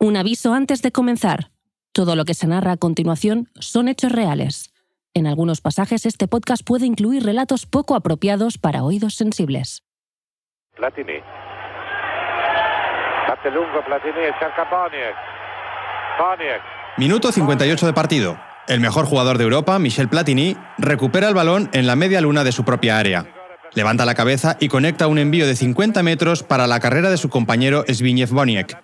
Un aviso antes de comenzar. Todo lo que se narra a continuación son hechos reales. En algunos pasajes este podcast puede incluir relatos poco apropiados para oídos sensibles. Platini. Batte lungo Platini e cerca Boniek. Boniek. Minuto 58 de partido. El mejor jugador de Europa, Michel Platini, recupera el balón en la media luna de su propia área. Levanta la cabeza y conecta un envío de 50 metros para la carrera de su compañero Zbigniew Boniek.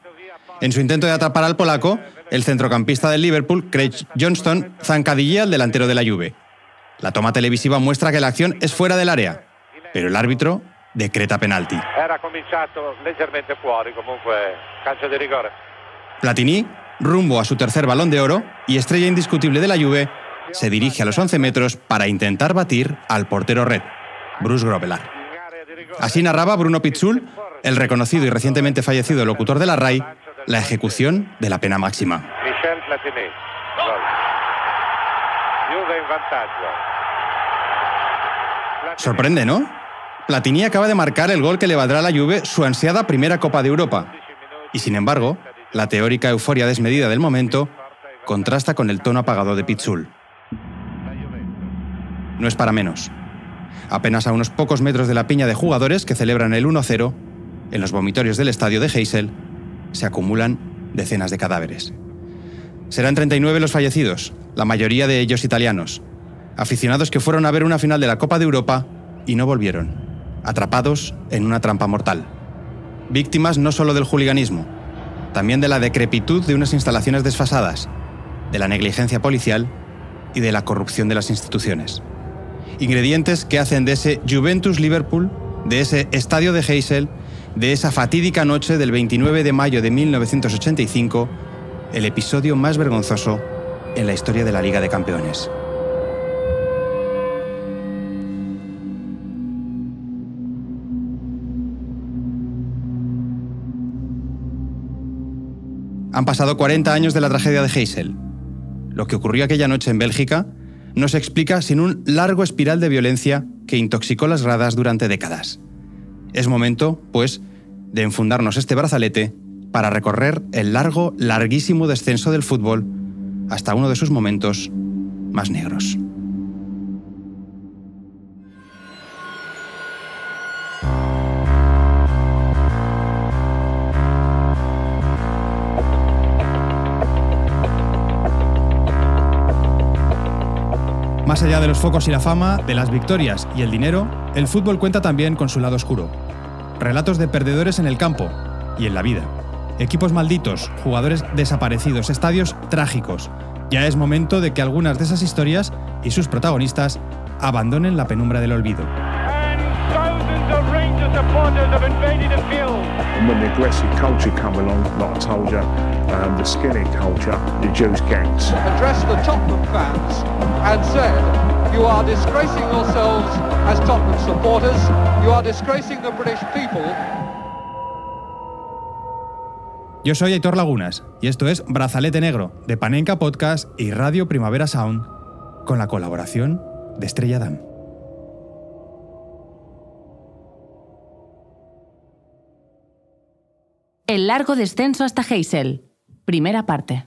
En su intento de atrapar al polaco, el centrocampista del Liverpool, Craig Johnston, zancadillea al delantero de la Juve. La toma televisiva muestra que la acción es fuera del área, pero el árbitro decreta penalti. Era cominciato leggermente fuori, comunque calcio di rigore. Platini, rumbo a su tercer Balón de Oro y estrella indiscutible de la Juve, se dirige a los 11 metros para intentar batir al portero red, Bruce Grobbelaar. Así narraba Bruno Pizzul, el reconocido y recientemente fallecido locutor de la RAI, la ejecución de la pena máxima. Michel Platini. Gol. Juve en vantaggio. Sorprende, ¿no? Platini acaba de marcar el gol que le valdrá a la Juve su ansiada primera Copa de Europa. Y sin embargo, la teórica euforia desmedida del momento contrasta con el tono apagado de Pizzul. No es para menos. Apenas a unos pocos metros de la piña de jugadores que celebran el 1-0, en los vomitorios del estadio de Heysel, se acumulan decenas de cadáveres. Serán 39 los fallecidos, la mayoría de ellos italianos, aficionados que fueron a ver una final de la Copa de Europa y no volvieron, atrapados en una trampa mortal. Víctimas no solo del hooliganismo, también de la decrepitud de unas instalaciones desfasadas, de la negligencia policial y de la corrupción de las instituciones. Ingredientes que hacen de ese Juventus-Liverpool, de ese estadio de Heysel, de esa fatídica noche del 29 de mayo de 1985, el episodio más vergonzoso en la historia de la Liga de Campeones. Han pasado 40 años de la tragedia de Heysel. Lo que ocurrió aquella noche en Bélgica no se explica sin un largo espiral de violencia que intoxicó las gradas durante décadas. Es momento, pues, de enfundarnos este brazalete para recorrer el larguísimo descenso del fútbol hasta uno de sus momentos más negros. Más allá de los focos y la fama, de las victorias y el dinero, el fútbol cuenta también con su lado oscuro. Relatos de perdedores en el campo y en la vida. Equipos malditos, jugadores desaparecidos, estadios trágicos. Ya es momento de que algunas de esas historias y sus protagonistas abandonen la penumbra del olvido. When the aggressive culture come along, like I told you, the skinhead culture, the Jews gangs. Addressed the Tottenham fans and said, "You are disgracing yourselves as Tottenham supporters. You are disgracing the British people." Yo soy Aitor Lagunas y esto es Brazalete Negro de Panenka Podcast y Radio Primavera Sound con la colaboración de Estrella Damm. El largo descenso hasta Heysel. Primera parte.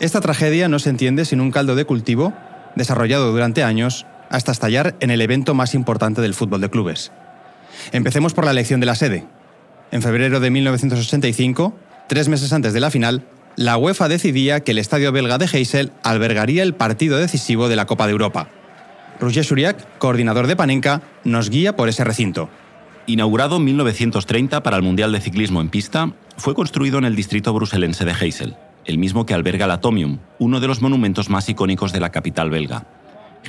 Esta tragedia no se entiende sin un caldo de cultivo desarrollado durante años hasta estallar en el evento más importante del fútbol de clubes. Empecemos por la elección de la sede. En febrero de 1985, 3 meses antes de la final, la UEFA decidía que el estadio belga de Heysel albergaría el partido decisivo de la Copa de Europa. Roger Churiac, coordinador de Panenka, nos guía por ese recinto. Inaugurado en 1930 para el Mundial de Ciclismo en pista, fue construido en el distrito bruselense de Heysel, el mismo que alberga el Atomium, uno de los monumentos más icónicos de la capital belga.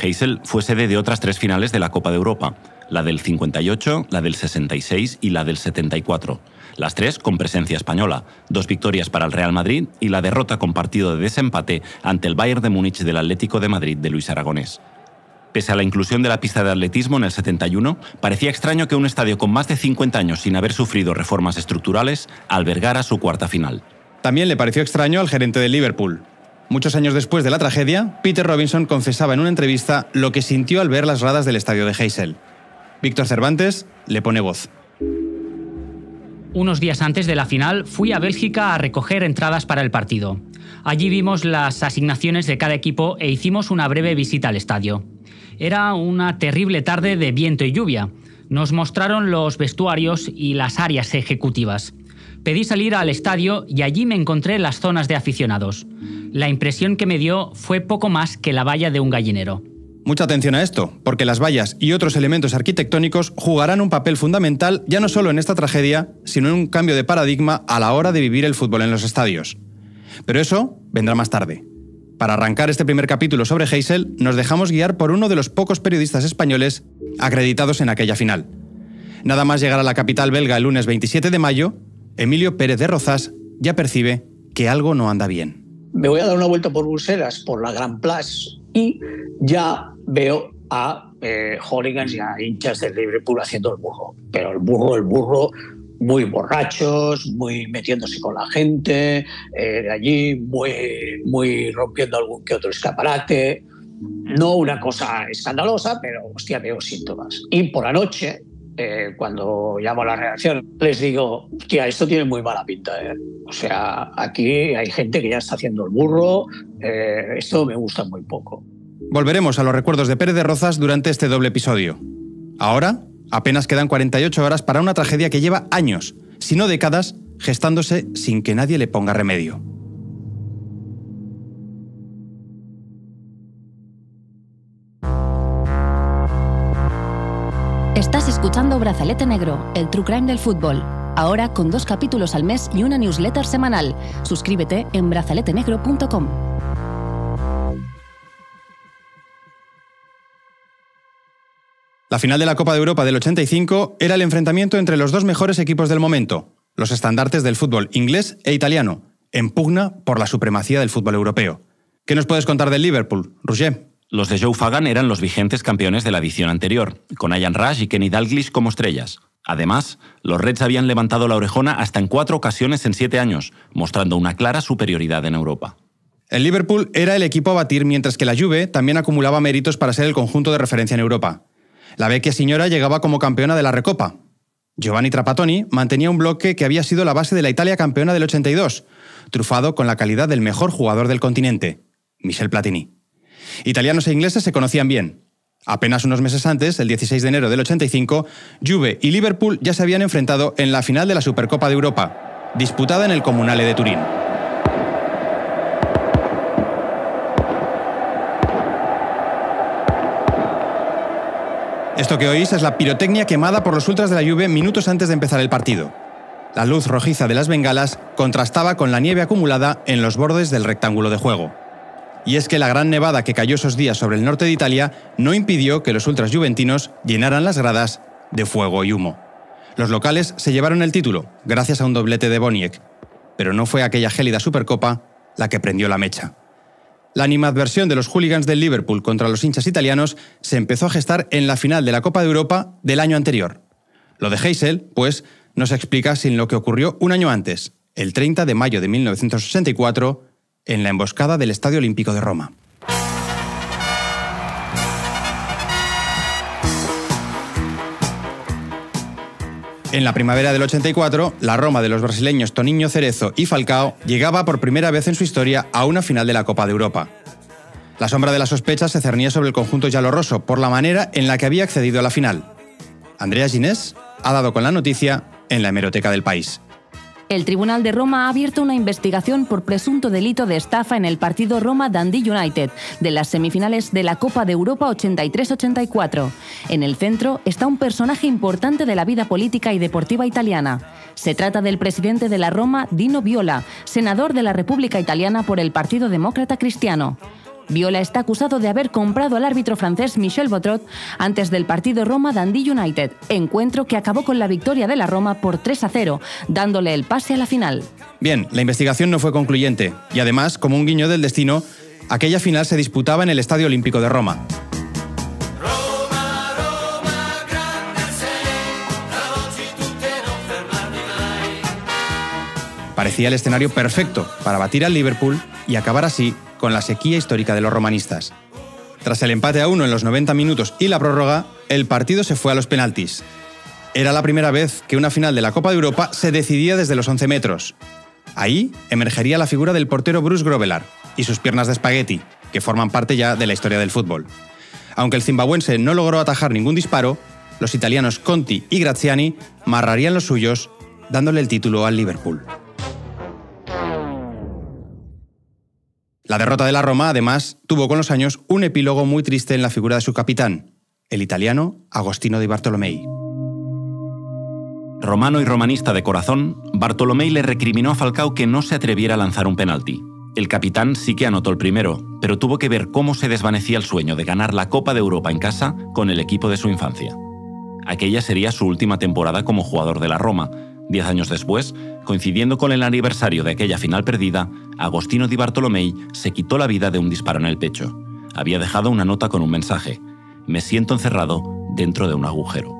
Heysel fue sede de otras 3 finales de la Copa de Europa, la del 58, la del 66 y la del 74. Las 3 con presencia española, 2 victorias para el Real Madrid y la derrota con partido de desempate ante el Bayern de Múnich del Atlético de Madrid de Luis Aragonés. Pese a la inclusión de la pista de atletismo en el 71, parecía extraño que un estadio con más de 50 años sin haber sufrido reformas estructurales albergara su cuarta final. También le pareció extraño al gerente del Liverpool. Muchos años después de la tragedia, Peter Robinson confesaba en una entrevista lo que sintió al ver las gradas del estadio de Heysel. Víctor Cervantes le pone voz. Unos días antes de la final fui a Bélgica a recoger entradas para el partido. Allí vimos las asignaciones de cada equipo e hicimos una breve visita al estadio. Era una terrible tarde de viento y lluvia. Nos mostraron los vestuarios y las áreas ejecutivas. Pedí salir al estadio y allí me encontré en las zonas de aficionados. La impresión que me dio fue poco más que la valla de un gallinero. Mucha atención a esto, porque las vallas y otros elementos arquitectónicos jugarán un papel fundamental ya no solo en esta tragedia, sino en un cambio de paradigma a la hora de vivir el fútbol en los estadios. Pero eso vendrá más tarde. Para arrancar este primer capítulo sobre Heysel, nos dejamos guiar por uno de los pocos periodistas españoles acreditados en aquella final. Nada más llegar a la capital belga el lunes 27 de mayo, Emilio Pérez de Rozas ya percibe que algo no anda bien. Me voy a dar una vuelta por Bruselas, por la Grand Place, y ya veo a hooligans y a hinchas del Liverpool haciendo el burro. Pero el burro, muy borrachos, muy metiéndose con la gente, de allí, muy rompiendo algún que otro escaparate. No una cosa escandalosa, pero hostia, veo síntomas. Y por la noche, cuando llamo a la redacción, les digo, tía, esto tiene muy mala pinta. O sea, aquí hay gente que ya está haciendo el burro, esto me gusta muy poco. Volveremos a los recuerdos de Pérez de Rozas durante este doble episodio. Ahora, apenas quedan 48 horas para una tragedia que lleva años, si no décadas, gestándose sin que nadie le ponga remedio. Estás escuchando Brazalete Negro, el true crime del fútbol. Ahora con 2 capítulos al mes y una newsletter semanal. Suscríbete en brazaletenegro.com. La final de la Copa de Europa del 85 era el enfrentamiento entre los dos mejores equipos del momento, los estandartes del fútbol inglés e italiano, en pugna por la supremacía del fútbol europeo. ¿Qué nos puedes contar del Liverpool, Roger? Los de Joe Fagan eran los vigentes campeones de la edición anterior, con Ian Rush y Kenny Dalglish como estrellas. Además, los Reds habían levantado la orejona hasta en 4 ocasiones en 7 años, mostrando una clara superioridad en Europa. El Liverpool era el equipo a batir, mientras que la Juve también acumulaba méritos para ser el conjunto de referencia en Europa. La vecchia signora llegaba como campeona de la Recopa. Giovanni Trapattoni mantenía un bloque que había sido la base de la Italia campeona del 82, trufado con la calidad del mejor jugador del continente, Michel Platini. Italianos e ingleses se conocían bien. Apenas unos meses antes, el 16 de enero del 85, Juve y Liverpool ya se habían enfrentado en la final de la Supercopa de Europa, disputada en el Comunale de Turín. Esto que oís es la pirotecnia quemada por los ultras de la Juve minutos antes de empezar el partido. La luz rojiza de las bengalas contrastaba con la nieve acumulada en los bordes del rectángulo de juego. Y es que la gran nevada que cayó esos días sobre el norte de Italia no impidió que los ultras juventinos llenaran las gradas de fuego y humo. Los locales se llevaron el título, gracias a un doblete de Boniek, pero no fue aquella gélida Supercopa la que prendió la mecha. La animadversión de los hooligans del Liverpool contra los hinchas italianos se empezó a gestar en la final de la Copa de Europa del año anterior. Lo de Heysel, pues, no se explica sin lo que ocurrió un año antes, el 30 de mayo de 1964, en la emboscada del Estadio Olímpico de Roma. En la primavera del 84, la Roma de los brasileños Toninho Cerezo y Falcao llegaba por primera vez en su historia a una final de la Copa de Europa. La sombra de la sospecha se cernía sobre el conjunto giallorroso por la manera en la que había accedido a la final. Andrea Ginés ha dado con la noticia en la hemeroteca del País. El Tribunal de Roma ha abierto una investigación por presunto delito de estafa en el partido Roma-Dundee United de las semifinales de la Copa de Europa 83-84. En el centro está un personaje importante de la vida política y deportiva italiana. Se trata del presidente de la Roma, Dino Viola, senador de la República Italiana por el Partido Demócrata Cristiano. Viola está acusado de haber comprado al árbitro francés Michel Botrot antes del partido Roma-Dundee United, encuentro que acabó con la victoria de la Roma por 3-0, dándole el pase a la final. Bien, la investigación no fue concluyente, y además, como un guiño del destino, aquella final se disputaba en el Estadio Olímpico de Roma. Parecía el escenario perfecto para batir al Liverpool y acabar así con la sequía histórica de los romanistas. Tras el empate a 1 en los 90 minutos y la prórroga, el partido se fue a los penaltis. Era la primera vez que una final de la Copa de Europa se decidía desde los 11 metros. Ahí emergería la figura del portero Bruce Grobbelaar y sus piernas de espagueti, que forman parte ya de la historia del fútbol. Aunque el zimbabuense no logró atajar ningún disparo, los italianos Conti y Graziani marrarían los suyos, dándole el título al Liverpool. La derrota de la Roma, además, tuvo con los años un epílogo muy triste en la figura de su capitán, el italiano Agostino Di Bartolomei. Romano y romanista de corazón, Bartolomei le recriminó a Falcao que no se atreviera a lanzar un penalti. El capitán sí que anotó el primero, pero tuvo que ver cómo se desvanecía el sueño de ganar la Copa de Europa en casa con el equipo de su infancia. Aquella sería su última temporada como jugador de la Roma. 10 años después, coincidiendo con el aniversario de aquella final perdida, Agostino Di Bartolomei se quitó la vida de un disparo en el pecho. Había dejado una nota con un mensaje: «Me siento encerrado dentro de un agujero».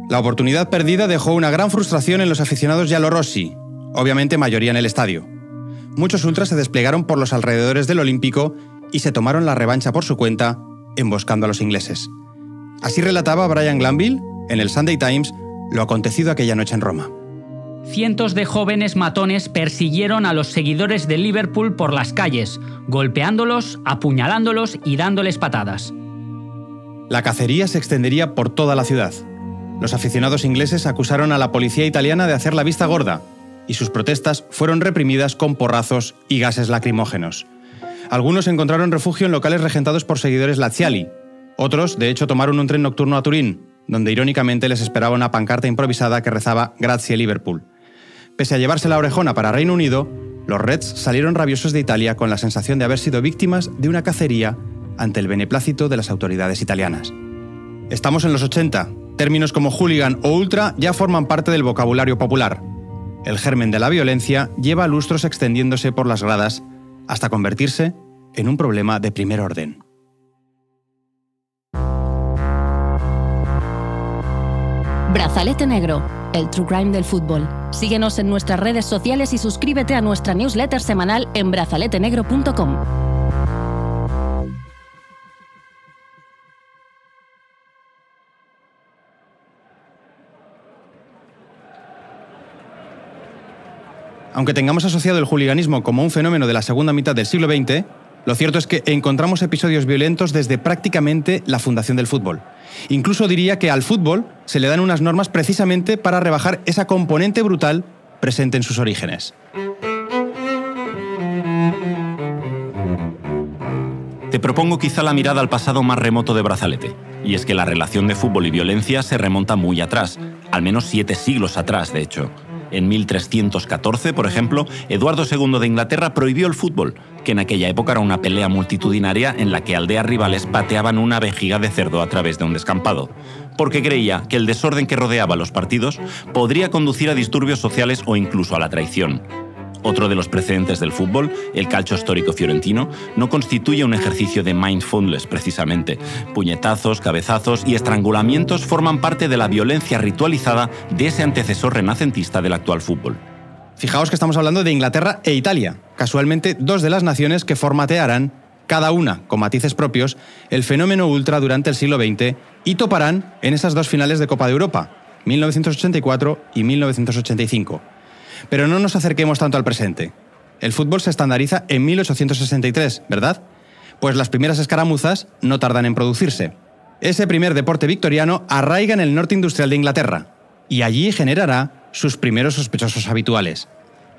La oportunidad perdida dejó una gran frustración en los aficionados giallorossi, obviamente mayoría en el estadio. Muchos ultras se desplegaron por los alrededores del Olímpico y se tomaron la revancha por su cuenta, emboscando a los ingleses. Así relataba Brian Glanville, en el Sunday Times, lo acontecido aquella noche en Roma. Cientos de jóvenes matones persiguieron a los seguidores de Liverpool por las calles, golpeándolos, apuñalándolos y dándoles patadas. La cacería se extendería por toda la ciudad. Los aficionados ingleses acusaron a la policía italiana de hacer la vista gorda, y sus protestas fueron reprimidas con porrazos y gases lacrimógenos. Algunos encontraron refugio en locales regentados por seguidores laziali. Otros, de hecho, tomaron un tren nocturno a Turín, donde irónicamente les esperaba una pancarta improvisada que rezaba «Grazie Liverpool». Pese a llevarse la orejona para Reino Unido, los Reds salieron rabiosos de Italia con la sensación de haber sido víctimas de una cacería ante el beneplácito de las autoridades italianas. Estamos en los 80. Términos como hooligan o ultra ya forman parte del vocabulario popular. El germen de la violencia lleva lustros extendiéndose por las gradas hasta convertirse en un problema de primer orden. Brazalete Negro, el true crime del fútbol. Síguenos en nuestras redes sociales y suscríbete a nuestra newsletter semanal en brazaletenegro.com. Aunque tengamos asociado el hooliganismo como un fenómeno de la segunda mitad del siglo XX, lo cierto es que encontramos episodios violentos desde prácticamente la fundación del fútbol. Incluso diría que al fútbol se le dan unas normas precisamente para rebajar esa componente brutal presente en sus orígenes. Te propongo quizá la mirada al pasado más remoto de Brazalete. Y es que la relación de fútbol y violencia se remonta muy atrás, al menos 7 siglos atrás, de hecho. En 1314, por ejemplo, Eduardo II de Inglaterra prohibió el fútbol, que en aquella época era una pelea multitudinaria en la que aldeas rivales pateaban una vejiga de cerdo a través de un descampado, porque creía que el desorden que rodeaba los partidos podría conducir a disturbios sociales o incluso a la traición. Otro de los precedentes del fútbol, el calcio histórico fiorentino, no constituye un ejercicio de mindfulness precisamente. Puñetazos, cabezazos y estrangulamientos forman parte de la violencia ritualizada de ese antecesor renacentista del actual fútbol. Fijaos que estamos hablando de Inglaterra e Italia, casualmente dos de las naciones que formatearán, cada una con matices propios, el fenómeno ultra durante el siglo XX y toparán en esas dos finales de Copa de Europa, 1984 y 1985. Pero no nos acerquemos tanto al presente. El fútbol se estandariza en 1863, ¿verdad? Pues las primeras escaramuzas no tardan en producirse. Ese primer deporte victoriano arraiga en el norte industrial de Inglaterra y allí generará sus primeros sospechosos habituales,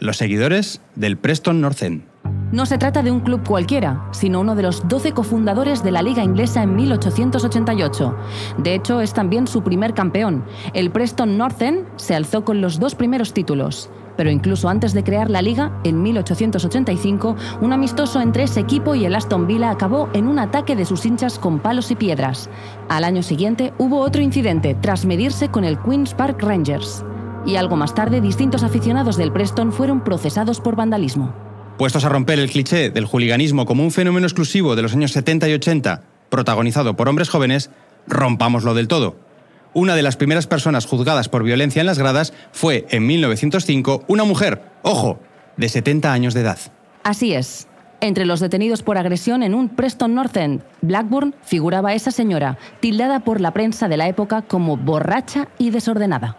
los seguidores del Preston North End. No se trata de un club cualquiera, sino uno de los 12 cofundadores de la Liga Inglesa en 1888. De hecho, es también su primer campeón. El Preston North End se alzó con los 2 primeros títulos. Pero incluso antes de crear la Liga, en 1885, un amistoso entre ese equipo y el Aston Villa acabó en un ataque de sus hinchas con palos y piedras. Al año siguiente hubo otro incidente tras medirse con el Queen's Park Rangers. Y algo más tarde, distintos aficionados del Preston fueron procesados por vandalismo. Puestos a romper el cliché del hooliganismo como un fenómeno exclusivo de los años 70 y 80, protagonizado por hombres jóvenes, rompámoslo del todo. Una de las primeras personas juzgadas por violencia en las gradas fue, en 1905, una mujer, ojo, de 70 años de edad. Así es. Entre los detenidos por agresión en un Preston North End, Blackburn, figuraba esa señora, tildada por la prensa de la época como borracha y desordenada.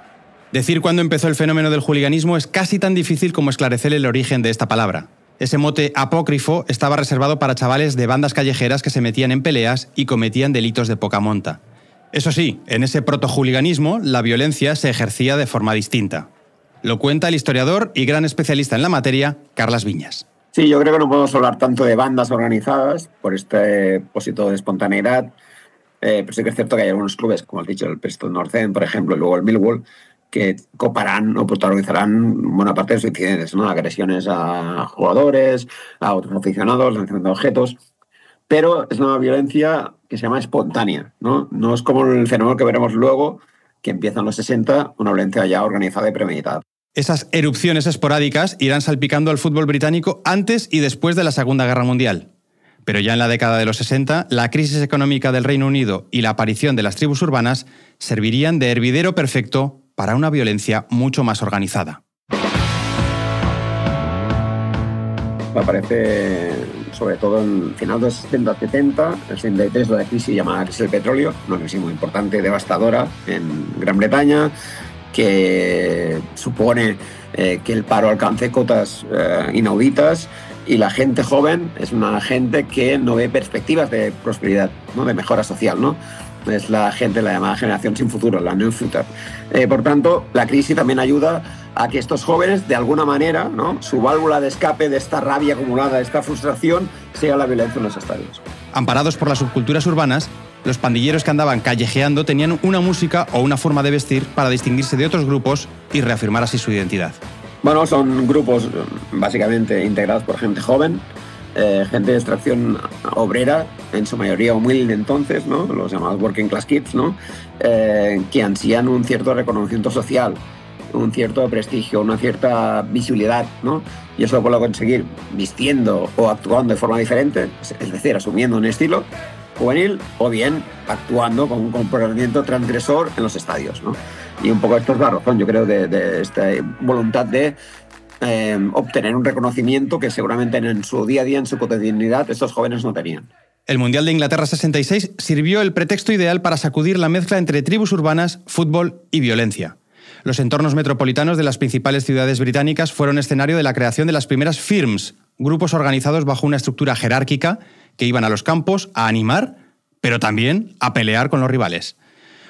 Decir cuándo empezó el fenómeno del juliganismo es casi tan difícil como esclarecer el origen de esta palabra. Ese mote apócrifo estaba reservado para chavales de bandas callejeras que se metían en peleas y cometían delitos de poca monta. Eso sí, en ese protojuliganismo la violencia se ejercía de forma distinta. Lo cuenta el historiador y gran especialista en la materia, Carles Viñas. Sí, yo creo que no podemos hablar tanto de bandas organizadas por este propósito de espontaneidad, pero sí que es cierto que hay algunos clubes, como has dicho, el Preston North End, por ejemplo, y luego el Millwall, que coparán o protagonizarán buena parte de sus incidentes, ¿no? Agresiones a jugadores, a otros aficionados, lanzamiento de objetos, pero es una violencia que se llama espontánea, ¿no? No es como el fenómeno que veremos luego, que empieza en los 60, una violencia ya organizada y premeditada. Esas erupciones esporádicas irán salpicando al fútbol británico antes y después de la Segunda Guerra Mundial. Pero ya en la década de los 60, la crisis económica del Reino Unido y la aparición de las tribus urbanas servirían de hervidero perfecto para una violencia mucho más organizada. Aparece sobre todo en final de los 70, el 73, la crisis llamada crisis del petróleo, una crisis muy importante, devastadora en Gran Bretaña, que supone que el paro alcance cotas inauditas y la gente joven es una gente que no ve perspectivas de prosperidad, ¿no? De mejora social, ¿no? Es la gente, la llamada generación sin futuro, la New Future. Por tanto, la crisis también ayuda a que estos jóvenes, de alguna manera, ¿no? Su válvula de escape de esta rabia acumulada, de esta frustración, sea la violencia en los estadios. Amparados por las subculturas urbanas, los pandilleros que andaban callejeando tenían una música o una forma de vestir para distinguirse de otros grupos y reafirmar así su identidad. Bueno, son grupos básicamente integrados por gente joven, gente de extracción obrera, en su mayoría humilde entonces, ¿no? Los llamados working class kids, ¿no? Que ansían un cierto reconocimiento social, un cierto prestigio, una cierta visibilidad, ¿no? Y eso lo puedo conseguir vistiendo o actuando de forma diferente, es decir, asumiendo un estilo juvenil o bien actuando con un comportamiento transgresor en los estadios, ¿no? Y un poco esto es la razón, yo creo, de esta voluntad de obtener un reconocimiento que seguramente en su día a día, en su cotidianidad, estos jóvenes no tenían. El Mundial de Inglaterra 66 sirvió el pretexto ideal para sacudir la mezcla entre tribus urbanas, fútbol y violencia. Los entornos metropolitanos de las principales ciudades británicas fueron escenario de la creación de las primeras firms, grupos organizados bajo una estructura jerárquica que iban a los campos a animar, pero también a pelear con los rivales.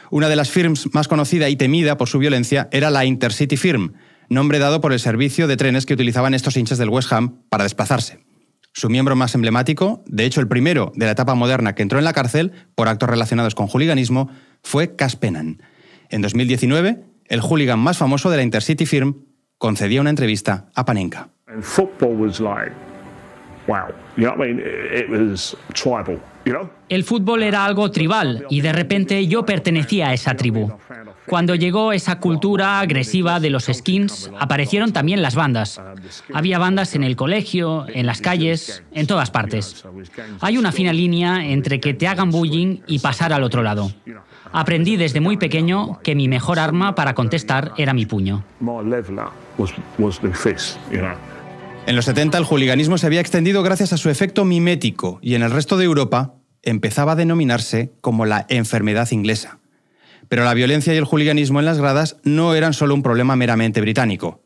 Una de las firms más conocida y temida por su violencia era la Intercity Firm, nombre dado por el servicio de trenes que utilizaban estos hinchas del West Ham para desplazarse. Su miembro más emblemático, de hecho el primero de la etapa moderna que entró en la cárcel por actos relacionados con juliganismo, fue Cass Pennan. En 2019, el hooligan más famoso de la Intercity Firm concedía una entrevista a Panenka. El fútbol era algo tribal y de repente yo pertenecía a esa tribu. Cuando llegó esa cultura agresiva de los skins, aparecieron también las bandas. Había bandas en el colegio, en las calles, en todas partes. Hay una fina línea entre que te hagan bullying y pasar al otro lado. Aprendí desde muy pequeño que mi mejor arma para contestar era mi puño. En los 70 el juliganismo se había extendido gracias a su efecto mimético y en el resto de Europa empezaba a denominarse como la enfermedad inglesa. Pero la violencia y el juliganismo en las gradas no eran solo un problema meramente británico.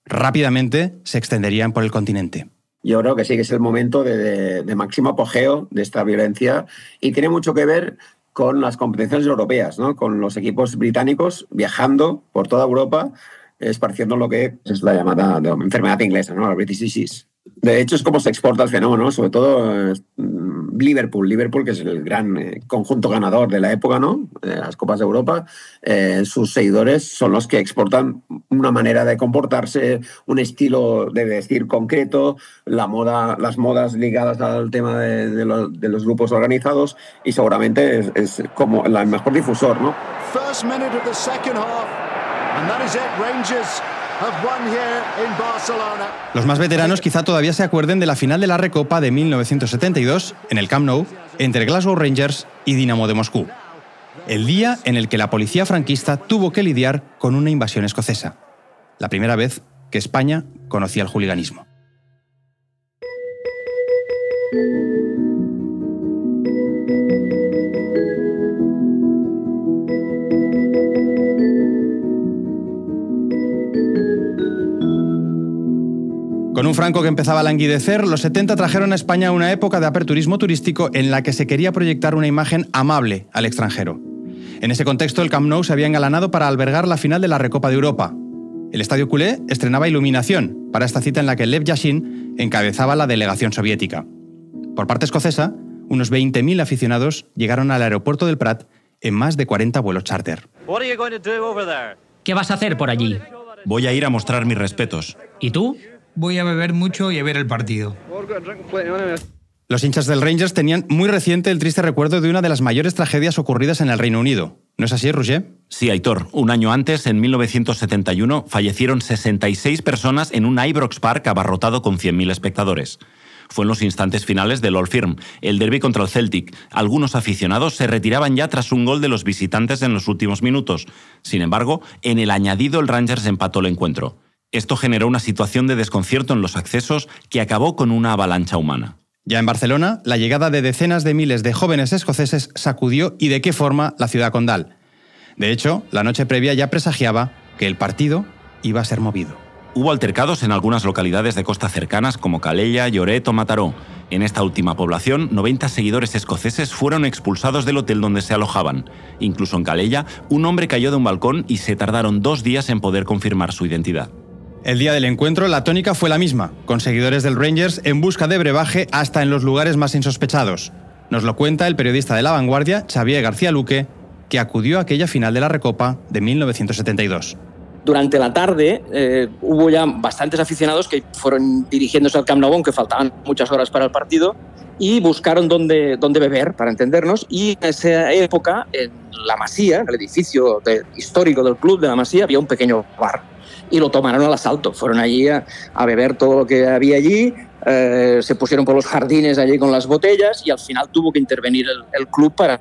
Rápidamente se extenderían por el continente. Yo creo que sí que es el momento de máximo apogeo de esta violencia y tiene mucho que ver con las competiciones europeas, ¿no? Con los equipos británicos viajando por toda Europa, esparciendo lo que es la llamada enfermedad inglesa, ¿no? La British Disease. De hecho, es como se exporta el fenómeno, sobre todo Liverpool, que es el gran conjunto ganador de la época, ¿no? De las Copas de Europa. Sus seguidores son los que exportan una manera de comportarse, un estilo de vestir concreto, la moda, las modas ligadas al tema de los grupos organizados y seguramente es como el mejor difusor, ¿no? First minute of the second half, and that is it. Rangers have won here in Barcelona. Los más veteranos quizá todavía se acuerden de la final de la Recopa de 1972 en el Camp Nou entre Glasgow Rangers y Dinamo de Moscú. El día en el que la policía franquista tuvo que lidiar con una invasión escocesa. La primera vez que España conocía el juliganismo. Con un franco que empezaba a languidecer, los 70 trajeron a España una época de aperturismo turístico en la que se quería proyectar una imagen amable al extranjero. En ese contexto, el Camp Nou se había engalanado para albergar la final de la Recopa de Europa. El estadio culé estrenaba iluminación para esta cita en la que Lev Yashin encabezaba la delegación soviética. Por parte escocesa, unos 20.000 aficionados llegaron al aeropuerto del Prat en más de 40 vuelos charter. ¿Qué vas a hacer por allí? Voy a ir a mostrar mis respetos. ¿Y tú? Voy a beber mucho y a ver el partido. Los hinchas del Rangers tenían muy reciente el triste recuerdo de una de las mayores tragedias ocurridas en el Reino Unido. ¿No es así, Roger? Sí, Aitor. Un año antes, en 1971, fallecieron 66 personas en un Ibrox Park abarrotado con 100.000 espectadores. Fue en los instantes finales del Old Firm, el derbi contra el Celtic. Algunos aficionados se retiraban ya tras un gol de los visitantes en los últimos minutos. Sin embargo, en el añadido el Rangers empató el encuentro. Esto generó una situación de desconcierto en los accesos que acabó con una avalancha humana. Ya en Barcelona, la llegada de decenas de miles de jóvenes escoceses sacudió y de qué forma la ciudad condal. De hecho, la noche previa ya presagiaba que el partido iba a ser movido. Hubo altercados en algunas localidades de costa cercanas como Calella, Lloret o Mataró. En esta última población, 90 seguidores escoceses fueron expulsados del hotel donde se alojaban. Incluso en Calella, un hombre cayó de un balcón y se tardaron 2 días en poder confirmar su identidad. El día del encuentro, la tónica fue la misma, con seguidores del Rangers en busca de brebaje hasta en los lugares más insospechados. Nos lo cuenta el periodista de La Vanguardia, Xavier García Luque, que acudió a aquella final de la Recopa de 1972. Durante la tarde hubo ya bastantes aficionados que fueron dirigiéndose al Camp Nou, aunque faltaban muchas horas para el partido, y buscaron dónde beber, para entendernos, y en esa época, en la Masía, en el edificio histórico del club de la Masía, había un pequeño bar. Y lo tomaron al asalto. Fueron allí a beber todo lo que había allí, se pusieron por los jardines allí con las botellas y al final tuvo que intervenir el club para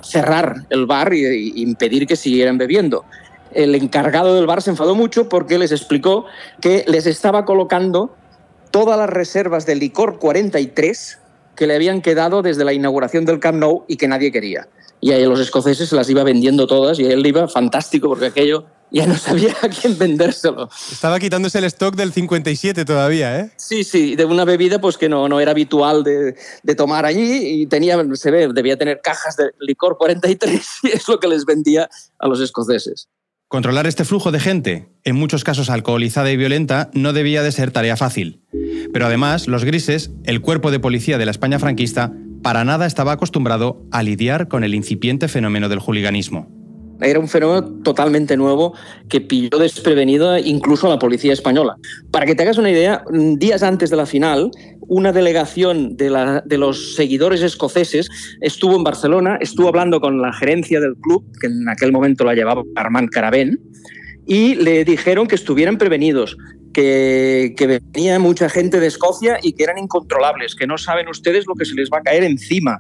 cerrar el bar e impedir que siguieran bebiendo. El encargado del bar se enfadó mucho porque les explicó que les estaba colocando todas las reservas de licor 43 que le habían quedado desde la inauguración del Camp Nou y que nadie quería. Y a los escoceses se las iba vendiendo todas y él iba fantástico porque aquello ya no sabía a quién vendérselo. Estaba quitándose el stock del 57 todavía, ¿eh? Sí, de una bebida pues que no era habitual de tomar allí y debía tener cajas de licor 43 y es lo que les vendía a los escoceses. Controlar este flujo de gente, en muchos casos alcoholizada y violenta, no debía de ser tarea fácil. Pero además, los grises, el cuerpo de policía de la España franquista, para nada estaba acostumbrado a lidiar con el incipiente fenómeno del hooliganismo. Era un fenómeno totalmente nuevo que pilló desprevenido incluso a la policía española. Para que te hagas una idea, días antes de la final, una delegación de los seguidores escoceses estuvo en Barcelona, estuvo hablando con la gerencia del club, que en aquel momento la llevaba Armand Caravent, y le dijeron que estuvieran prevenidos, que venía mucha gente de Escocia y que eran incontrolables, que no saben ustedes lo que se les va a caer encima.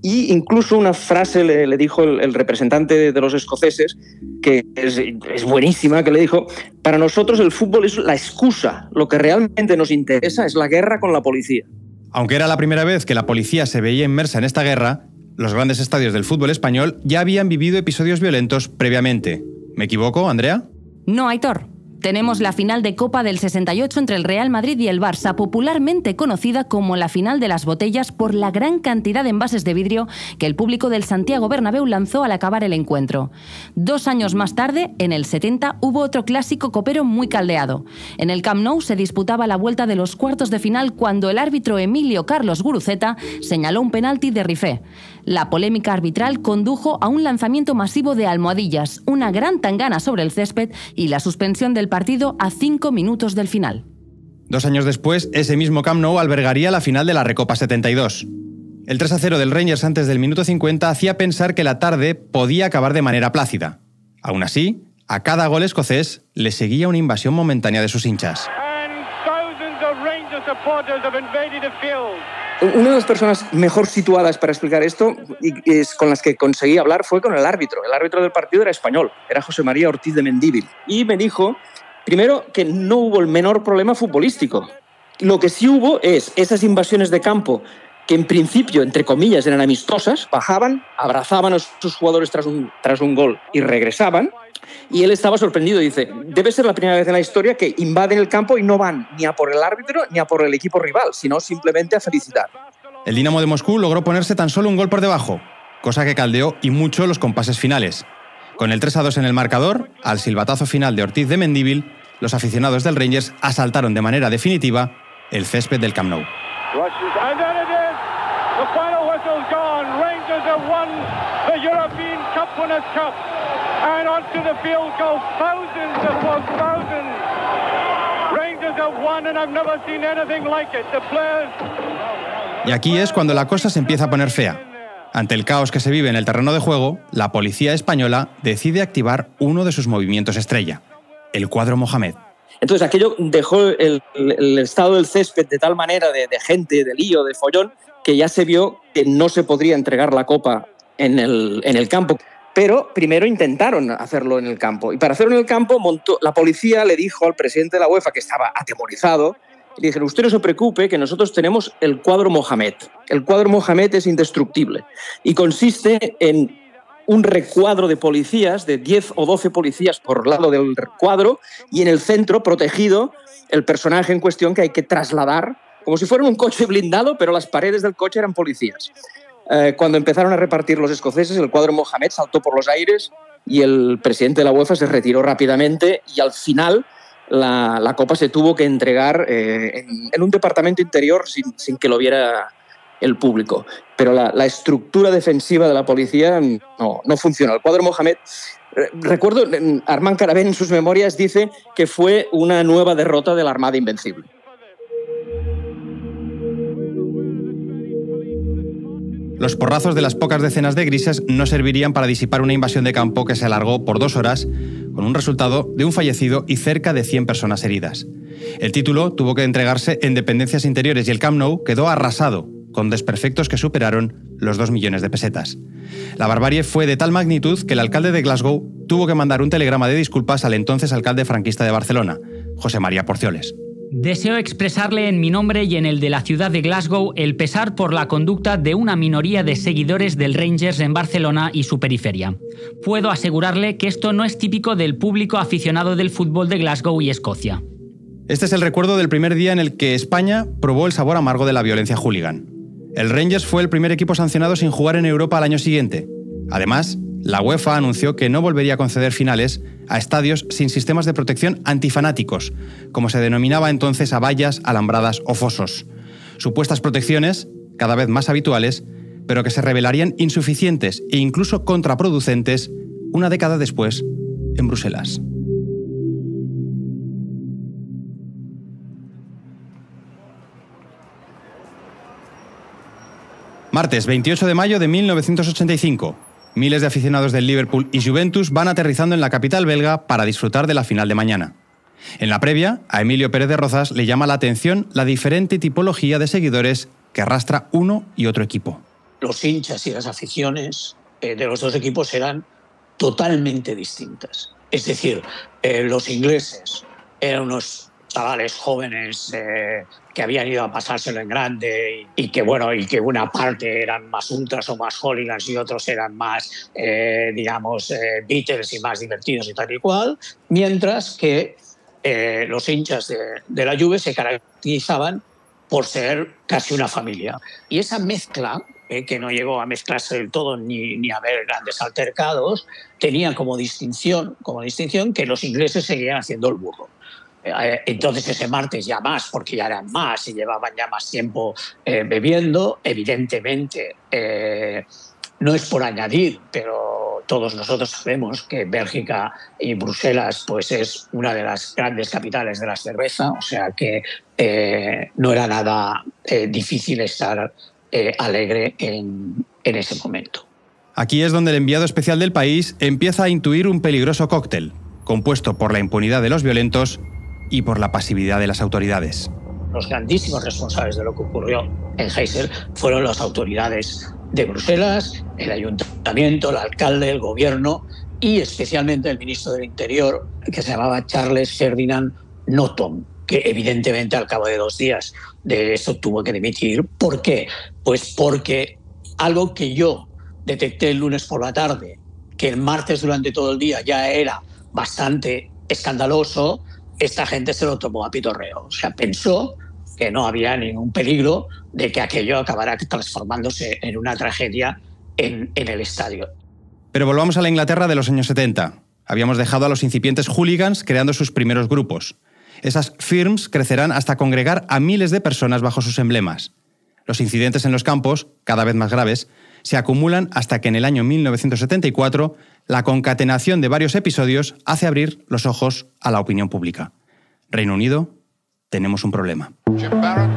Y incluso una frase le dijo el representante de los escoceses, que es buenísima, que le dijo: para nosotros el fútbol es la excusa, lo que realmente nos interesa es la guerra con la policía. Aunque era la primera vez que la policía se veía inmersa en esta guerra, los grandes estadios del fútbol español ya habían vivido episodios violentos previamente. ¿Me equivoco, Andrea? No, Aitor. Tenemos la final de Copa del 68 entre el Real Madrid y el Barça, popularmente conocida como la final de las botellas por la gran cantidad de envases de vidrio que el público del Santiago Bernabéu lanzó al acabar el encuentro. 2 años más tarde, en el 70, hubo otro clásico copero muy caldeado. En el Camp Nou se disputaba la vuelta de los cuartos de final cuando el árbitro Emilio Carlos Guruceta señaló un penalti de Rifé. La polémica arbitral condujo a un lanzamiento masivo de almohadillas, una gran tangana sobre el césped y la suspensión del partido a 5 minutos del final. 2 años después, ese mismo Camp Nou albergaría la final de la Recopa 72. El 3-0 del Rangers antes del minuto 50 hacía pensar que la tarde podía acabar de manera plácida. Aún así, a cada gol escocés le seguía una invasión momentánea de sus hinchas. Una de las personas mejor situadas para explicar esto y con las que conseguí hablar fue con el árbitro. El árbitro del partido era español, era José María Ortiz de Mendívil. Y me dijo, primero, que no hubo el menor problema futbolístico. Lo que sí hubo es esas invasiones de campo que en principio, entre comillas, eran amistosas, bajaban, abrazaban a sus jugadores tras un gol y regresaban. Y él estaba sorprendido, dice, debe ser la primera vez en la historia que invaden el campo y no van ni a por el árbitro ni a por el equipo rival, sino simplemente a felicitar. El Dinamo de Moscú logró ponerse tan solo un gol por debajo, cosa que caldeó y mucho los compases finales. Con el 3-2 en el marcador, al silbatazo final de Ortiz de Mendívil, los aficionados del Rangers asaltaron de manera definitiva el césped del Camp Nou. And onto the field go thousands upon thousands. Rangers have won and I've never seen anything like it. The players... Y aquí es cuando la cosa se empieza a poner fea. Ante el caos que se vive en el terreno de juego, la policía española decide activar uno de sus movimientos estrella, el cuadro Mohamed. Entonces aquello dejó el estado del césped de tal manera de gente, de lío, de follón, que ya se vio que no se podría entregar la copa en el campo. Pero primero intentaron hacerlo en el campo. Y para hacerlo en el campo, la policía le dijo al presidente de la UEFA, que estaba atemorizado, le dijeron, usted no se preocupe, que nosotros tenemos el cuadro Mohamed. El cuadro Mohamed es indestructible y consiste en un recuadro de policías, de 10 o 12 policías por lado del cuadro, y en el centro, protegido, el personaje en cuestión que hay que trasladar, como si fuera un coche blindado, pero las paredes del coche eran policías. Cuando empezaron a repartir los escoceses, el cuadro Mohamed saltó por los aires y el presidente de la UEFA se retiró rápidamente y al final la copa se tuvo que entregar en un departamento interior sin que lo viera el público. Pero la estructura defensiva de la policía no funcionó. El cuadro Mohamed, recuerdo, Armand Carabén en sus memorias dice que fue una nueva derrota de la Armada Invencible. Los porrazos de las pocas decenas de grises no servirían para disipar una invasión de campo que se alargó por 2 horas, con un resultado de un fallecido y cerca de 100 personas heridas. El título tuvo que entregarse en dependencias interiores y el Camp Nou quedó arrasado, con desperfectos que superaron los 2 millones de pesetas. La barbarie fue de tal magnitud que el alcalde de Glasgow tuvo que mandar un telegrama de disculpas al entonces alcalde franquista de Barcelona, José María Porcioles. Deseo expresarle en mi nombre y en el de la ciudad de Glasgow el pesar por la conducta de una minoría de seguidores del Rangers en Barcelona y su periferia. Puedo asegurarle que esto no es típico del público aficionado del fútbol de Glasgow y Escocia. Este es el recuerdo del primer día en el que España probó el sabor amargo de la violencia hooligan. El Rangers fue el primer equipo sancionado sin jugar en Europa al año siguiente. Además, la UEFA anunció que no volvería a conceder finales a estadios sin sistemas de protección antifanáticos, como se denominaba entonces a vallas, alambradas o fosos. Supuestas protecciones, cada vez más habituales, pero que se revelarían insuficientes e incluso contraproducentes una década después en Bruselas. Martes 28 de mayo de 1985. Miles de aficionados del Liverpool y Juventus van aterrizando en la capital belga para disfrutar de la final de mañana. En la previa, a Emilio Pérez de Rozas le llama la atención la diferente tipología de seguidores que arrastra uno y otro equipo. Los hinchas y las aficiones de los dos equipos eran totalmente distintas. Es decir, los ingleses eran unos chavales jóvenes que habían ido a pasárselo en grande y que una parte eran más ultras o más hooligans y otros eran más, Beatles y más divertidos y tal y cual, mientras que los hinchas de la Juve se caracterizaban por ser casi una familia. Y esa mezcla, que no llegó a mezclarse del todo ni a haber grandes altercados, tenía como distinción que los ingleses seguían haciendo el burro. Entonces ese martes ya más, porque ya eran más y llevaban ya más tiempo bebiendo. Evidentemente, no es por añadir, pero todos nosotros sabemos que Bélgica y Bruselas pues es una de las grandes capitales de la cerveza, o sea que no era nada difícil estar alegre en ese momento. Aquí es donde el enviado especial del país empieza a intuir un peligroso cóctel, compuesto por la impunidad de los violentos y por la pasividad de las autoridades. Los grandísimos responsables de lo que ocurrió en Heysel fueron las autoridades de Bruselas, el ayuntamiento, el alcalde, el gobierno y especialmente el ministro del Interior, que se llamaba Charles Ferdinand Nothomb. que evidentemente al cabo de 2 días de eso tuvo que dimitir. ¿Por qué? Pues porque algo que yo detecté el lunes por la tarde, que el martes durante todo el día ya era bastante escandaloso, esta gente se lo tomó a pitorreo. O sea, pensó que no había ningún peligro de que aquello acabara transformándose en una tragedia en el estadio. Pero volvamos a la Inglaterra de los años 70. Habíamos dejado a los incipientes hooligans creando sus primeros grupos. Esas firms crecerán hasta congregar a miles de personas bajo sus emblemas. Los incidentes en los campos, cada vez más graves, se acumulan hasta que en el año 1974 la concatenación de varios episodios hace abrir los ojos a la opinión pública. Reino Unido, tenemos un problema. Jim Barron,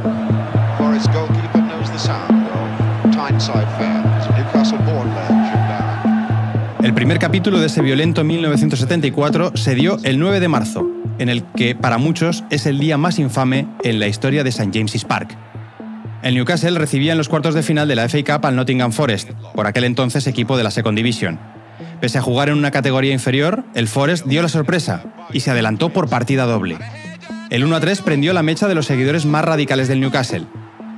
Forest goalkeeper, knows the sound of Tyneside fans. Newcastle-born man, Jim Barron. El primer capítulo de ese violento 1974 se dio el 9 de marzo, en el que para muchos es el día más infame en la historia de St. James's Park. El Newcastle recibía en los cuartos de final de la FA Cup al Nottingham Forest, por aquel entonces equipo de la Second Division. Pese a jugar en una categoría inferior, el Forest dio la sorpresa y se adelantó por partida doble. El 1-3 prendió la mecha de los seguidores más radicales del Newcastle.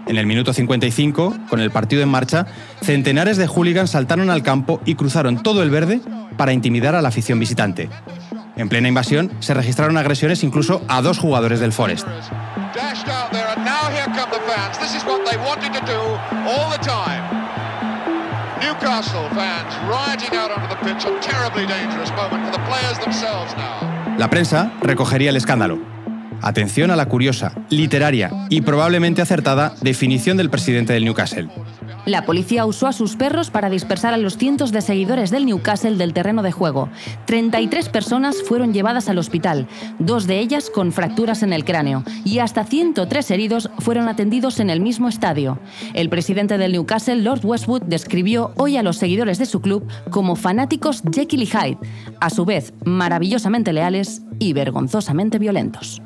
En el minuto 55, con el partido en marcha, centenares de hooligans saltaron al campo y cruzaron todo el verde para intimidar a la afición visitante. En plena invasión, se registraron agresiones incluso a 2 jugadores del Forest. La prensa recogería el escándalo. Atención a la curiosa, literaria y probablemente acertada definición del presidente del Newcastle. La policía usó a sus perros para dispersar a los cientos de seguidores del Newcastle del terreno de juego. 33 personas fueron llevadas al hospital, 2 de ellas con fracturas en el cráneo, y hasta 103 heridos fueron atendidos en el mismo estadio. El presidente del Newcastle, Lord Westwood, describió hoy a los seguidores de su club como fanáticos Jekyll y Hyde, a su vez maravillosamente leales y vergonzosamente violentos.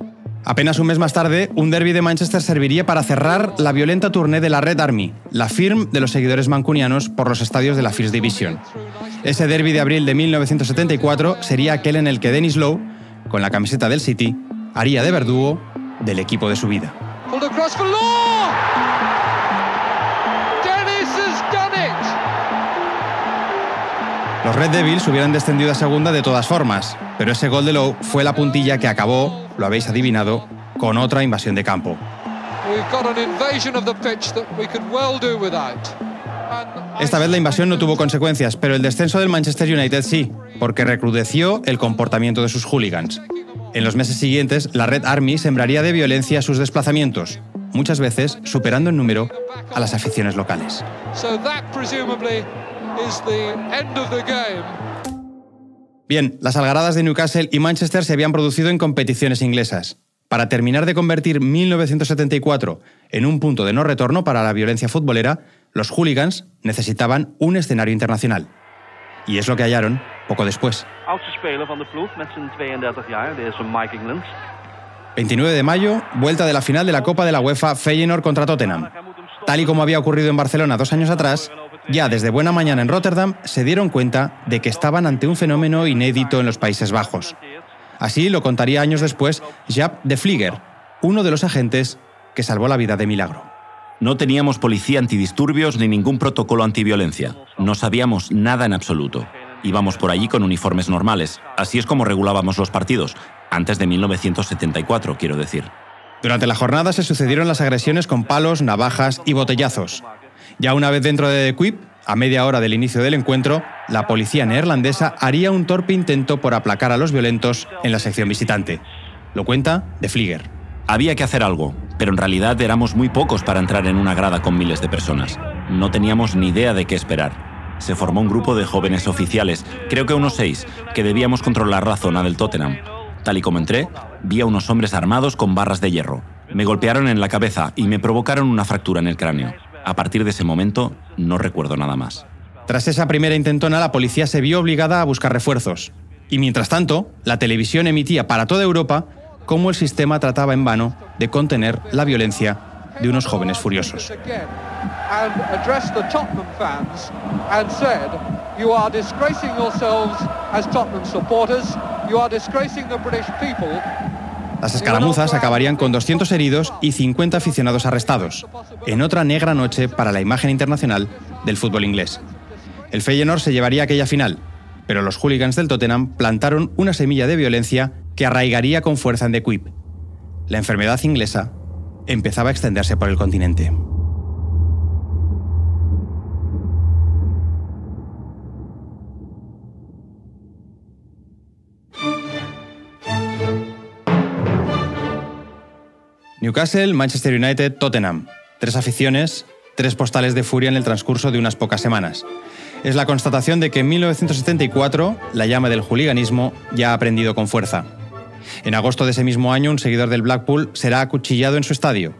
Apenas un mes más tarde, un derbi de Manchester serviría para cerrar la violenta tournée de la Red Army, la firm de los seguidores mancunianos por los estadios de la First Division. Ese derbi de abril de 1974 sería aquel en el que Denis Law, con la camiseta del City, haría de verdugo del equipo de su vida. Los Red Devils hubieran descendido a segunda de todas formas, pero ese gol de Law fue la puntilla que acabó, lo habéis adivinado, con otra invasión de campo. Esta vez la invasión no tuvo consecuencias, pero el descenso del Manchester United sí, porque recrudeció el comportamiento de sus hooligans. En los meses siguientes, la Red Army sembraría de violencia sus desplazamientos, muchas veces superando en número a las aficiones locales. Bien, las algaradas de Newcastle y Manchester se habían producido en competiciones inglesas. Para terminar de convertir 1974 en un punto de no retorno para la violencia futbolera, los hooligans necesitaban un escenario internacional. Y es lo que hallaron poco después. 29 de mayo, vuelta de la final de la Copa de la UEFA Feyenoord contra Tottenham. Tal y como había ocurrido en Barcelona 2 años atrás, ya desde buena mañana en Rotterdam se dieron cuenta de que estaban ante un fenómeno inédito en los Países Bajos. Así lo contaría años después Jaap de Vlieger, uno de los agentes que salvó la vida de milagro. No teníamos policía antidisturbios ni ningún protocolo antiviolencia. No sabíamos nada en absoluto. Íbamos por allí con uniformes normales. Así es como regulábamos los partidos. Antes de 1974, quiero decir. Durante la jornada se sucedieron las agresiones con palos, navajas y botellazos. Ya una vez dentro de The Quip, a media hora del inicio del encuentro, la policía neerlandesa haría un torpe intento por aplacar a los violentos en la sección visitante. Lo cuenta de Vlieger. Había que hacer algo, pero en realidad éramos muy pocos para entrar en una grada con miles de personas. No teníamos ni idea de qué esperar. Se formó un grupo de jóvenes oficiales, creo que unos 6, que debíamos controlar la zona del Tottenham. Tal y como entré, vi a unos hombres armados con barras de hierro. Me golpearon en la cabeza y me provocaron una fractura en el cráneo. A partir de ese momento, no recuerdo nada más. Tras esa primera intentona, la policía se vio obligada a buscar refuerzos. Y mientras tanto, la televisión emitía para toda Europa cómo el sistema trataba en vano de contener la violencia de unos jóvenes furiosos. Las escaramuzas acabarían con 200 heridos y 50 aficionados arrestados, en otra negra noche para la imagen internacional del fútbol inglés. El Feyenoord se llevaría aquella final, pero los hooligans del Tottenham plantaron una semilla de violencia que arraigaría con fuerza en The Quip. La enfermedad inglesa empezaba a extenderse por el continente. Newcastle, Manchester United, Tottenham. 3 aficiones, 3 postales de furia en el transcurso de unas pocas semanas. Es la constatación de que en 1974 la llama del hooliganismo ya ha prendido con fuerza. En agosto de ese mismo año, un seguidor del Blackpool será acuchillado en su estadio.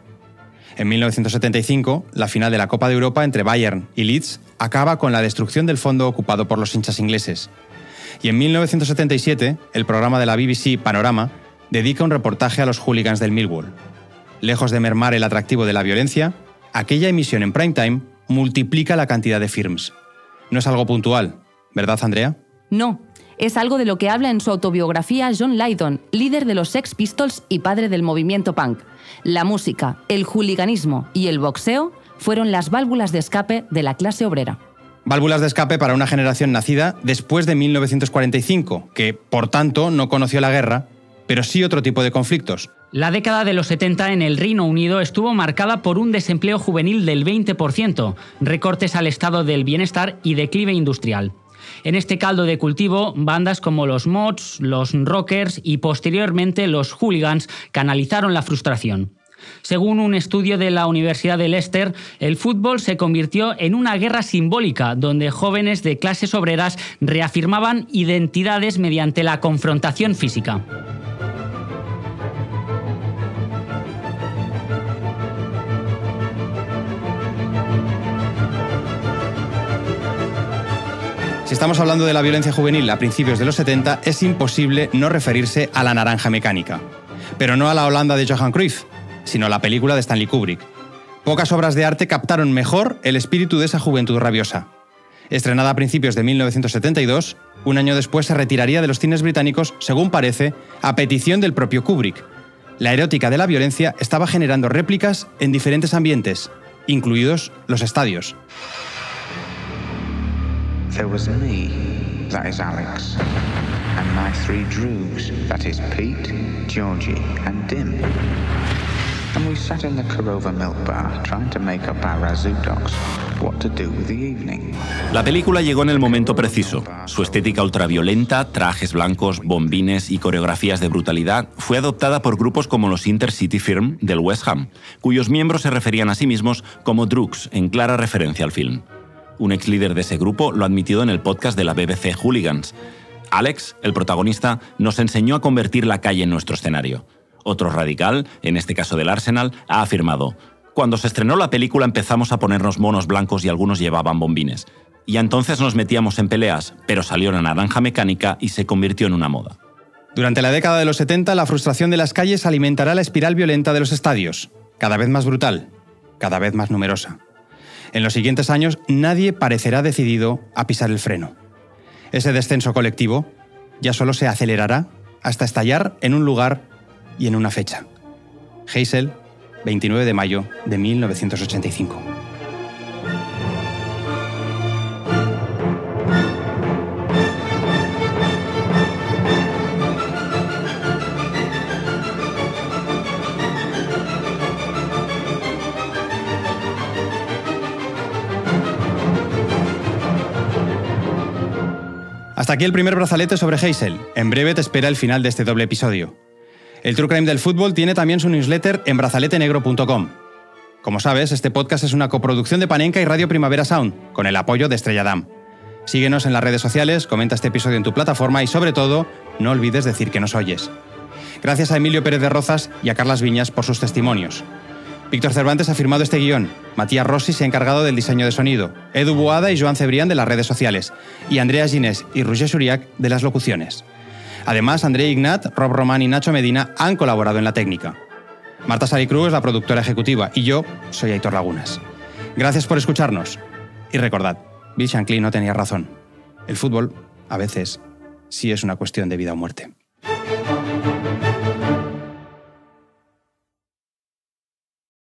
En 1975, la final de la Copa de Europa entre Bayern y Leeds acaba con la destrucción del fondo ocupado por los hinchas ingleses. Y en 1977, el programa de la BBC Panorama dedica un reportaje a los hooligans del Millwall. Lejos de mermar el atractivo de la violencia, aquella emisión en prime time multiplica la cantidad de films. No es algo puntual, ¿verdad, Andrea? No, es algo de lo que habla en su autobiografía John Lydon, líder de los Sex Pistols y padre del movimiento punk. La música, el hooliganismo y el boxeo fueron las válvulas de escape de la clase obrera. Válvulas de escape para una generación nacida después de 1945, que, por tanto, no conoció la guerra, pero sí otro tipo de conflictos. La década de los 70 en el Reino Unido estuvo marcada por un desempleo juvenil del 20%, recortes al estado del bienestar y declive industrial. En este caldo de cultivo, bandas como los Mods, los Rockers y posteriormente los Hooligans canalizaron la frustración. Según un estudio de la Universidad de Leicester, el fútbol se convirtió en una guerra simbólica donde jóvenes de clases obreras reafirmaban identidades mediante la confrontación física. Si estamos hablando de la violencia juvenil a principios de los 70, es imposible no referirse a La Naranja Mecánica. Pero no a la Holanda de Johan Cruyff, sino a la película de Stanley Kubrick. Pocas obras de arte captaron mejor el espíritu de esa juventud rabiosa. Estrenada a principios de 1972, un año después se retiraría de los cines británicos, según parece, a petición del propio Kubrick. La erótica de la violencia estaba generando réplicas en diferentes ambientes, incluidos los estadios. There was me, that is Alex, and my 3 droogs, that is Pete, Georgie and Dim. And we sat in the Corova Milk Bar trying to make up our razoo docs what to do with the evening. La película llegó en el momento preciso. Su estética ultraviolenta, trajes blancos, bombines y coreografías de brutalidad fue adoptada por grupos como los Intercity Firm del West Ham, cuyos miembros se referían a sí mismos como Droogs, en clara referencia al film. Un ex líder de ese grupo lo admitió en el podcast de la BBC Hooligans. Alex, el protagonista, nos enseñó a convertir la calle en nuestro escenario. Otro radical, en este caso del Arsenal, ha afirmado: cuando se estrenó la película empezamos a ponernos monos blancos y algunos llevaban bombines. Y entonces nos metíamos en peleas, pero salió La Naranja Mecánica y se convirtió en una moda. Durante la década de los 70, la frustración de las calles alimentará la espiral violenta de los estadios, cada vez más brutal, cada vez más numerosa. En los siguientes años, nadie parecerá decidido a pisar el freno. Ese descenso colectivo ya solo se acelerará hasta estallar en un lugar y en una fecha. Heysel, 29 de mayo de 1985. Hasta aquí el primer brazalete sobre Heysel. En breve te espera el final de este doble episodio. El True Crime del fútbol tiene también su newsletter en brazaletenegro.com. Como sabes, este podcast es una coproducción de Panenka y Radio Primavera Sound, con el apoyo de Estrella Damm. Síguenos en las redes sociales, comenta este episodio en tu plataforma y, sobre todo, no olvides decir que nos oyes. Gracias a Emilio Pérez de Rozas y a Carlas Viñas por sus testimonios. Víctor Cervantes ha firmado este guión, Matías Rossi se ha encargado del diseño de sonido, Edu Boada y Joan Cebrián de las redes sociales, y Andrea Ginés y Roger Xuriac de las locuciones. Además, André Ignat, Rob Román y Nacho Medina han colaborado en la técnica. Marta Saricruz es la productora ejecutiva y yo soy Aitor Lagunas. Gracias por escucharnos. Y recordad, Bill Shankly no tenía razón. El fútbol, a veces, sí es una cuestión de vida o muerte.